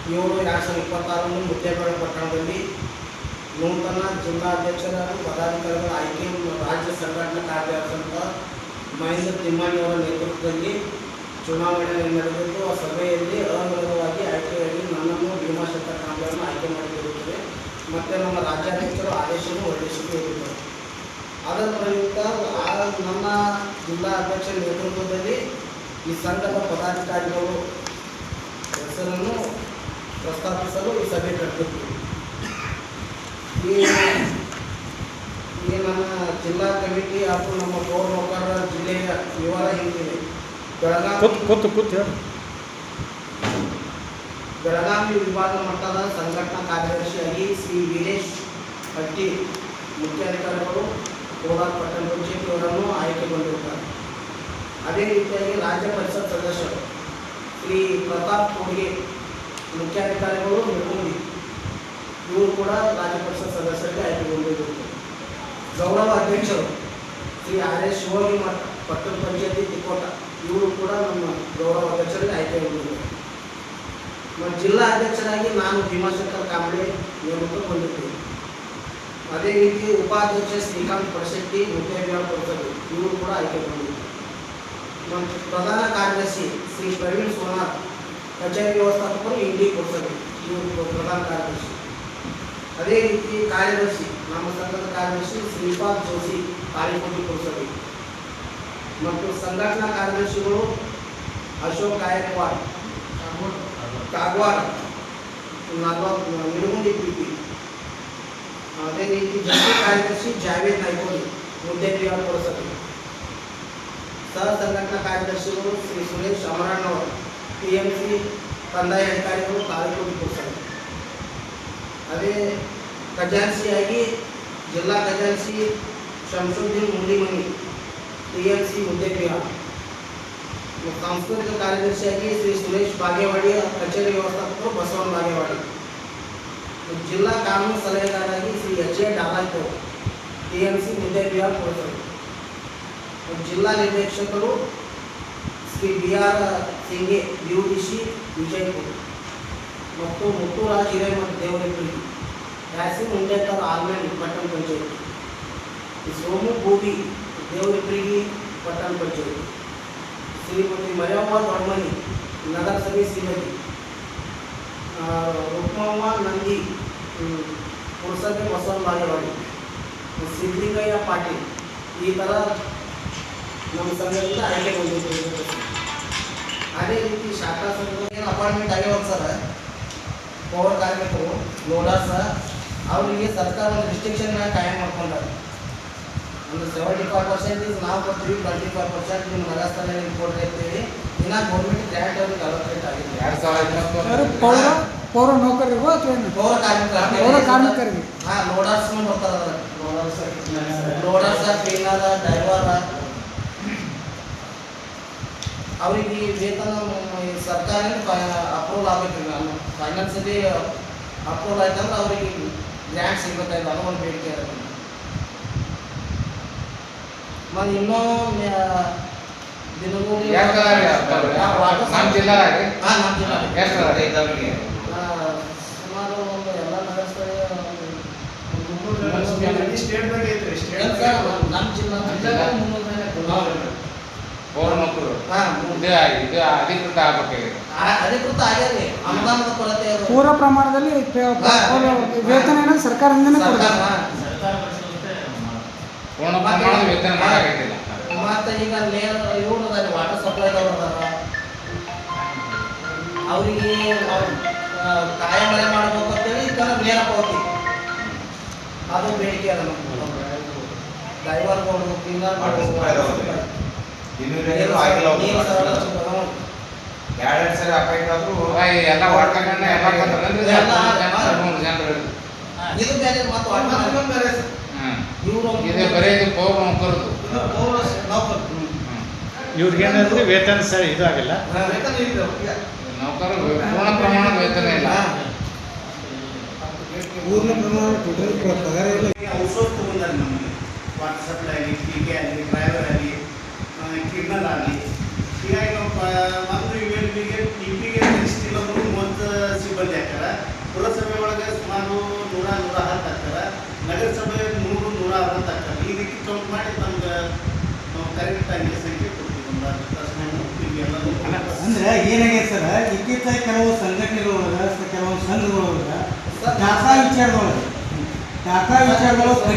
7/2026 ಮುದ್ದೇಬಿಹಾಳ ಪಟ್ಟಣದಲ್ಲಿ ನೂತನ ಜಿಲ್ಲಾಧ್ಯಕ್ಷರ ಪದಾಧಿಕಾರಿಗಳ ಆಯ್ಕೆ ರಾಜ್ಯ ಸಂಘಟನಾ ಕಾರ್ಯದರ್ಶಿ ಮಹೇಂದ್ರ ತಿಮ್ಮಾನಿ ಅವರ ನೇತೃತ್ವದಲ್ಲಿ ಚುನಾವಣೆ ನಡೆದಿದ್ದು, ಆ ಸಭೆಯಲ್ಲಿ ಅವಿರೋಧವಾಗಿ ಆಯ್ಕೆಯಾಗಿ ನನ್ನನ್ನು ಭೀಮಾಶಂಕರ ಕಾಂಬ್ಳೆಯನ್ನು ಆಯ್ಕೆ ಮಾಡಿರುತ್ತದೆ ಮತ್ತು ನಮ್ಮ ರಾಜ್ಯಾಧ್ಯಕ್ಷರು ಆದೇಶವನ್ನು ಹೊರಡಿಸಿರುತ್ತಾರೆ. ಅದರ ಪ್ರಯುಕ್ತ ನನ್ನ ಜಿಲ್ಲಾ ಅಧ್ಯಕ್ಷರ ನೇತೃತ್ವದಲ್ಲಿ ಈ ಸಂಘದ ಪದಾಧಿಕಾರಿಗಳು ಹೆಸರನ್ನು ಪ್ರಸ್ತಾಪಿಸಲು ಈ ಸಭೆ ಕರೆದಿತ್ತು. ಈ ನನ್ನ ಜಿಲ್ಲಾ ಕಮಿಟಿ ಹಾಗೂ ನಮ್ಮ ಪೌರ ನೌಕರರ ಜಿಲ್ಲೆಯ ವಿವರ ಹೀಗಿದೆ. ಬೆಳಗಾವಿ ವಿಭಾಗ ಮಟ್ಟದ ಸಂಘಟನಾ ಕಾರ್ಯದರ್ಶಿಯಾಗಿ ಶ್ರೀ ವೀರೇಶ್ ಹಟ್ಟಿ, ಮುಖ್ಯಾಧಿಕಾರಿಗಳು ಕೋಲಾರ ಪಟ್ಟಣ ಪಂಚಾಯತ್ ಅವರನ್ನು ಆಯ್ಕೆಗೊಂಡಿರುತ್ತಾರೆ. ಅದೇ ರೀತಿಯಾಗಿ ರಾಜ್ಯ ಪರಿಷತ್ ಸದಸ್ಯರು ಶ್ರೀ ಪ್ರತಾಪ್ ಕೋಡಿಗೆ, ಮುಖ್ಯಾಧಿಕಾರಿಗಳು ನಿರ್ಗುಂದಿ, ಇವರು ಕೂಡ ರಾಜ್ಯ ಪರಿಷತ್ ಸದಸ್ಯರಿಗೆ ಆಯ್ಕೆಗೊಂಡಿರುತ್ತಾರೆ. ಗೌರವ ಅಧ್ಯಕ್ಷರು ಶ್ರೀ ಆರ್.ಎಸ್. ಶಿವೋಗಿ ಮಠ, ಪಟ್ಟಣ ಪಂಚಾಯತಿ ತಿಕೋಟ, ಇವರು ಕೂಡ ನಮ್ಮ ಗೌರವ ಅಧ್ಯಕ್ಷರಿಗೆ ಆಯ್ಕೆಗೊಂಡಿದ್ದಾರೆ. ಜಿಲ್ಲಾ ಅಧ್ಯಕ್ಷರಾಗಿ ನಾನು ಭೀಮಾಶಂಕರ ಕಾಂಬ್ಳೆ ನೇಮಕಗೊಂಡಿದ್ದೇನೆ. ಅದೇ ರೀತಿ ಉಪಾಧ್ಯಕ್ಷ ಶ್ರೀಕಾಂತ್ ಪಡಶೆಟ್ಟಿ, ಮುದ್ದೇಬಿಹಾಳ ಪುರಸಭೆ, ಇವರು ಕೂಡ ಆಯ್ಕೆಗೊಂಡಿದ್ದಾರೆ. ಮತ್ತು ಪ್ರಧಾನ ಕಾರ್ಯದರ್ಶಿ ಶ್ರೀ ಪ್ರವೀಣ್ ಸೋನಾರ್, ಕಚೇರಿ ವ್ಯವಸ್ಥಾಪಕರು, ಇಂಡಿ ಪುರಸಭೆ, ಇವರು ಪ್ರಧಾನ ಕಾರ್ಯದರ್ಶಿ. ಅದೇ ರೀತಿ ಕಾರ್ಯದರ್ಶಿ ನಮ್ಮ ಸಂಘದ ಕಾರ್ಯದರ್ಶಿ ಶ್ರೀಪಾದ್ ಜೋಶಿ, ತಾಳಿಕೋಟಿ ಪುರಸಭೆ. ಮತ್ತು ಸಂಘಟನಾ ಕಾರ್ಯದರ್ಶಿಗಳು ಅಶೋಕ್ ಗಾಯಕ್ವಾಡ್, ಕಾಗವಾಡ, ನಿಡಗುಂದಿ ಪಿಪಿ. ಅದೇ ರೀತಿ ಜಂಟಿ ಕಾರ್ಯದರ್ಶಿ ಜಾವೇದ್ ನಾಯ್ಕೋಡಿ, ಮುದ್ದೇಬಿಹಾಳ ಪುರಸಭೆ. ಸಹ ಸಂಘಟನಾ ಕಾರ್ಯದರ್ಶಿಗಳು ಶ್ರೀ ಸುರೇಶ್ ಅಮರಣ್ಣವರು, PMC ಕಂದಾಯ ಅಧಿಕಾರಿಗಳು, ತಾಳಿಕೋಟಿ ಪುರಸಭೆ. ಅದೇ ಖಜಾನ್ಸಿಯಾಗಿ ಜಿಲ್ಲಾ ಖಜಾನ್ಸಿ ಶಂಸುದ್ದೀನ್ ಮುಲಿಮನಿ, TMC ಮುದ್ದೇಬಿಹಾಳ. ಸಾಂಸ್ಕೃತಿಕ ಕಾರ್ಯದರ್ಶಿಯಾಗಿ ಶ್ರೀ ಸುರೇಶ್ ಬಾಗೇವಾಡಿ, ಕಚೇರಿ ವ್ಯವಸ್ಥಾಪಕರು, ಬಸವನ ಬಾಗೇವಾಡಿ. ಜಿಲ್ಲಾ ಕಾನೂನು ಸಲಹೆಗಾರರಾಗಿ ಶ್ರೀ H.A. ಡಾಲಾಯ್ಕೋ, TMC ಮುದ್ದೇಬಿಹಾಳ ಪುರಸಭೆ. ಜಿಲ್ಲಾ ನಿರ್ದೇಶಕರು ಶ್ರೀ B.R. ಸಿಂಗೆ, UDC ವಿಜಯಪುರ. ಮತ್ತು ಮುತ್ತುರಾಜ್ ಹಿರೇಮಠ, ದೇವರಿಪಲ್ಲಿ. ಯಾಸಿನ್ ಉಂಡೇಕರ್, ಆಲ್ಮೇಲ್, ಪಟ್ಟಣ ಪಂಚಾಯತಿ. ಸೋಮು ಭೂವಿ, ದೇವರಿಪಲ್ಲಿ, ಪಟ್ಟಣ ಪಂಚಾಯತಿ. ಶ್ರೀಮತಿ ಮರ್ಯವ್ವ ದೊಡ್ಮನಿ, ನಗರಸಭೆ ಶ್ರೀಮತಿ. ರುಕ್ಮವ್ವ ನಂದಿ, ಪುರಸಭೆ, ಬಸವನ ಬಾಗೇವಾಡಿ. ಸಿದ್ಲಿಂಗಯ್ಯ ಪಾಟೀಲ್. ಈ ಥರ ನಮ್ಮ ಸಂಘದಿಂದ ಆಯ್ಕೆಗೊಂಡಿದ್ದೇವೆ. ಅದೇ ರೀತಿ ಶಾಖಾ ಸಂಘದ ಅಪಾಯಿಂಟ್ಮೆಂಟ್ ಆಗ್ಯಾವ ಸರ್. ಪೌರ ಕಾರ್ಮಿಕರು, ಲೋಡರ್ಸ, ಅವರಿಗೆ ಸರ್ಕಾರ ಒಂದು ರಿಸ್ಟ್ರಿಕ್ಷನ್ ಕಾಯಂ ಮಾಡ್ಕೊಂಡಾರೆ. ಒಂದು 75% ನಾವು ಕೊಡ್ತೀವಿ, 25% ನಿಮ್ಮ ನಗರಸ್ಥಾನ ಕೊಡ್ತಾ ಇರ್ತೀವಿ. ಇನ್ನು ಗೌರ್ಮೆಂಟ್ ಗ್ರ್ಯಾಂಟ್ ಅವ್ರಿಗೆ ಅಲೋಕೇಟ್ ಆಗಿದೆ. 2020 ಪೌರ ನೌಕರರಿಗೂ ಅಥವಾ ಪೌರ ಕಾರ್ಮಿಕರಿಗೆ ಲೋಡರ್ಸ್ ಬರ್ತಾರೆ. ಲೋಡರ್ಸ, ಕ್ಲೀನರ್, ಡ್ರೈವರ್, ಅವರಿಗೆ ವೇತನ ಸರ್ಕಾರದಿಂದ ಅಪ್ರೂವಲ್ ಆಗಬೇಕು. ನಾನು ಫೈನಾನ್ಸಲ್ಲಿ ಅಪ್ರೂವಲ್ ಆಯ್ತಂದ್ರೆ ಅವರಿಗೆ ಗ್ರ್ಯಾಂಟ್ ಸಿಗಬೇಕಾಯ್ತು. ಅದು ಒಂದು ಬೇಡಿಕೆ ಇರೋದು. ಮತ್ತು ಇನ್ನೂ ದಿನಗೂಲಿ ಸುಮಾರು ಒಂದು ಎಲ್ಲ ನಗರಸ್ಥಳೀಯ ಸ್ಟೇಟ್ ಬಗ್ಗೆ ಐತ್ರಿ. ನಮ್ಮ ಜಿಲ್ಲಾ ಪೌರ ನೌಕರರು ಅಧಿಕೃತ ಆಗಬೇಕಾಗಿದೆ. ಅಧಿಕೃತ ಆಗ್ಯಾರಿ. ಅನುದಾನದ ಕೊರತೆ ಪೂರ್ಣ ಪ್ರಮಾಣದಲ್ಲಿ ವೇತನ ಏನಾದ್ರು ಸರ್ಕಾರದಿಂದನೇ ಕೊಡ್ತಾರೆ. ಪೂರ್ಣ ಪ್ರಮಾಣದ ವೇತನ ಮಾಡಾಕತ್ತಿಲ್ಲ. ಮತ್ತು ಈಗ ಇವ್ರು ವಾಟರ್ ಸಪ್ಲೈದವ್ರು ಅದಾರ, ಅವರಿಗೆ ಕಾಯ ಮಳೆ ಮಾಡಬೇಕು ಅಂತೇಳಿ ಈ ಥರ ನೇರ ಪಾವತಿ ಅದು ಬೇಡಿಕೆ ಅದ. ನಮ್ಮ ಡ್ರೈವರ್ಗಳು, ಕ್ಲೀನರ್ಗಳು, ಸರಿ ಅಪಾಯಿಂಟಾದ್ರು ಎಲ್ಲ ವಾಟರ್ಗಳನ್ನ ಇದು ಬೇರೆ. ಮತ್ತು ಬೇರೆ ಇದು ಬರೀ ಪೌರ ನೌಕರದು. ಇವ್ರಿಗೇನಂದ್ರೆ ವೇತನ ಸರಿ ಇದಾಗಿಲ್ಲ. ನೌಕರರು ಪೂರ್ಣ ಪ್ರಮಾಣದ ವೇತನ ಇಲ್ಲ. ಪೂರ್ಣ ಪ್ರಮಾಣ ಟೋಟಲ್ ಪಗಾರ ಇಲ್ಲ. ಔಟ್ಸೋರ್ಸ್ ತೊಗೊಂಡಾರೆ ನಮಗೆ. ವಾಟರ್ ಸಪ್ಲೈ ಆಗಲಿ, PK ಆಗಲಿ, ಡ್ರೈವರ್ ಆಗಲಿ, ಕ್ಲೀನರ್ ಆಗಲಿ. ಹೀಗಾಗಿ ನಾವು ಒಂದು ಇವೆಂಟಿಗೆ TPಗೆ ಸಿಬ್ಬಂದಿ 110 ಆಗ್ತಾರೆ. ನಗರಸಭೆ 100, 160 ಆಗ್ತಾರೆ. ಈ ರೀತಿ ಕೌಂಟ್ ಮಾಡಿ ನಮ್ಗೆ ನಾವು ಕರೆಕ್ಟ್ ಆಗಿ ಸಂಖ್ಯೆ ಕೊಡ್ತೀವಿ. ಒಂದು 10% ನಿಮಗೆಲ್ಲನೂ ಅಂದ್ರೆ ಏನಾಗಿದೆ ಸರ್, ಇತ್ತೀಚೆಗೆ ಕೆಲವು ಸಂಘಟನೆಗಳೊಳಗೆ ಕೆಲವು ಸಂಘಗಳೊಳಗೆ ಡಾಟಾ ವಿಚಾರದೊಳಗೆ ಕಡಿಮೆ